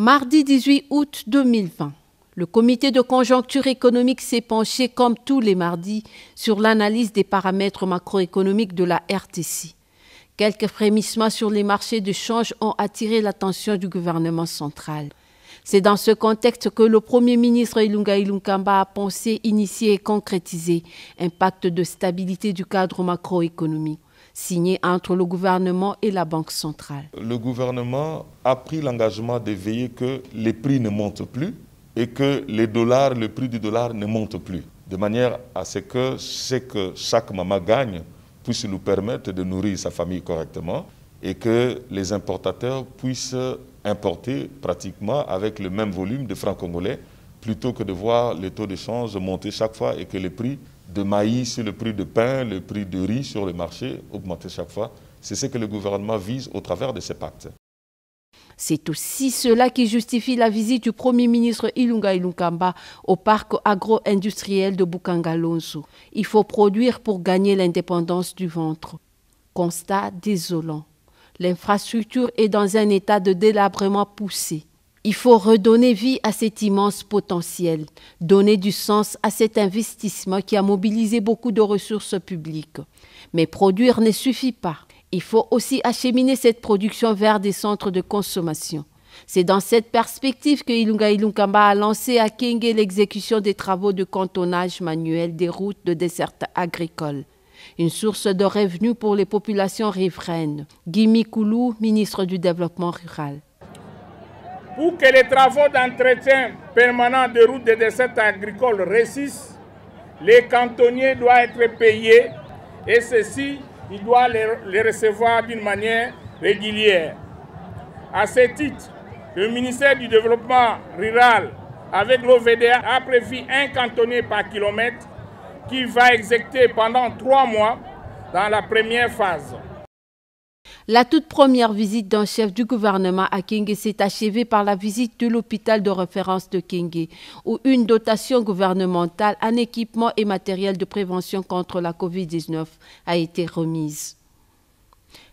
Mardi 18 août 2020, le comité de conjoncture économique s'est penché, comme tous les mardis, sur l'analyse des paramètres macroéconomiques de la RTC. Quelques frémissements sur les marchés de change ont attiré l'attention du gouvernement central. C'est dans ce contexte que le Premier ministre Ilunga Ilunkamba a pensé, initié et concrétisé un pacte de stabilité du cadre macroéconomique, signé entre le gouvernement et la Banque centrale. Le gouvernement a pris l'engagement de veiller que les prix ne montent plus et que le prix du dollar ne monte plus, de manière à ce que chaque maman gagne puisse nous permettre de nourrir sa famille correctement et que les importateurs puissent importer pratiquement avec le même volume de francs congolais plutôt que de voir les taux de change monter chaque fois et que les prix de maïs, le prix de pain, le prix de riz sur le marché augmenter chaque fois. C'est ce que le gouvernement vise au travers de ces pactes. C'est aussi cela qui justifie la visite du Premier ministre Ilunga Ilunkamba au parc agro-industriel de Bukangalonzo. Il faut produire pour gagner l'indépendance du ventre. Constat désolant. L'infrastructure est dans un état de délabrement poussé. Il faut redonner vie à cet immense potentiel, donner du sens à cet investissement qui a mobilisé beaucoup de ressources publiques. Mais produire ne suffit pas. Il faut aussi acheminer cette production vers des centres de consommation. C'est dans cette perspective que Ilunga Ilunkamba a lancé à Kenge l'exécution des travaux de cantonnage manuel des routes de desserte agricole. Une source de revenus pour les populations riveraines. Guimi Koulou, ministre du Développement rural. Pour que les travaux d'entretien permanent de routes de desserte agricole réussissent, les cantonniers doivent être payés et ceci, il doit les recevoir d'une manière régulière. À ce titre, le ministère du Développement rural, avec l'OVDA, a prévu un cantonnier par kilomètre qui va exécuter pendant 3 mois dans la première phase. La toute première visite d'un chef du gouvernement à Kenge s'est achevée par la visite de l'hôpital de référence de Kenge, où une dotation gouvernementale en équipement et matériel de prévention contre la Covid-19 a été remise.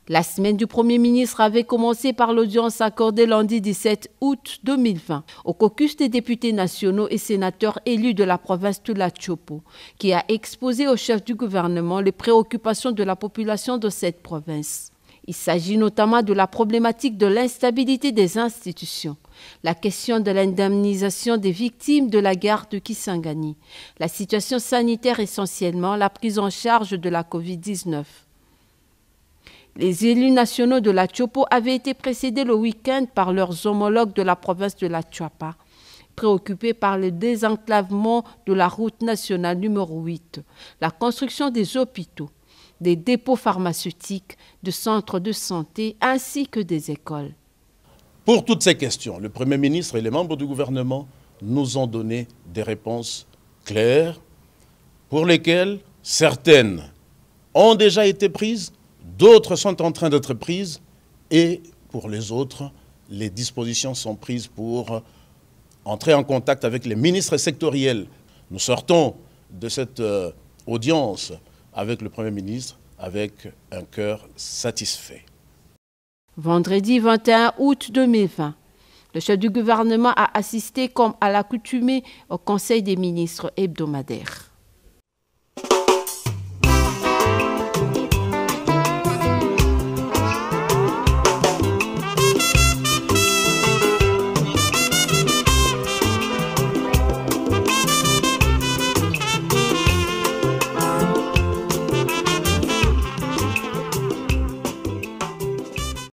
La semaine du Premier ministre avait commencé par l'audience accordée lundi 17 août 2020 au caucus des députés nationaux et sénateurs élus de la province de la Chopo, qui a exposé au chef du gouvernement les préoccupations de la population de cette province. Il s'agit notamment de la problématique de l'instabilité des institutions, la question de l'indemnisation des victimes de la guerre de Kisangani, la situation sanitaire essentiellement, la prise en charge de la Covid-19. Les élus nationaux de la Chopo avaient été précédés le week-end par leurs homologues de la province de la Chuapa, préoccupés par le désenclavement de la route nationale numéro 8, la construction des hôpitaux, des dépôts pharmaceutiques, de centres de santé ainsi que des écoles. Pour toutes ces questions, le Premier ministre et les membres du gouvernement nous ont donné des réponses claires pour lesquelles certaines ont déjà été prises, d'autres sont en train d'être prises et pour les autres, les dispositions sont prises pour entrer en contact avec les ministres sectoriels. Nous sortons de cette audience avec le Premier ministre, avec un cœur satisfait. Vendredi 21 août 2020, le chef du gouvernement a assisté comme à l'accoutumée au Conseil des ministres hebdomadaire.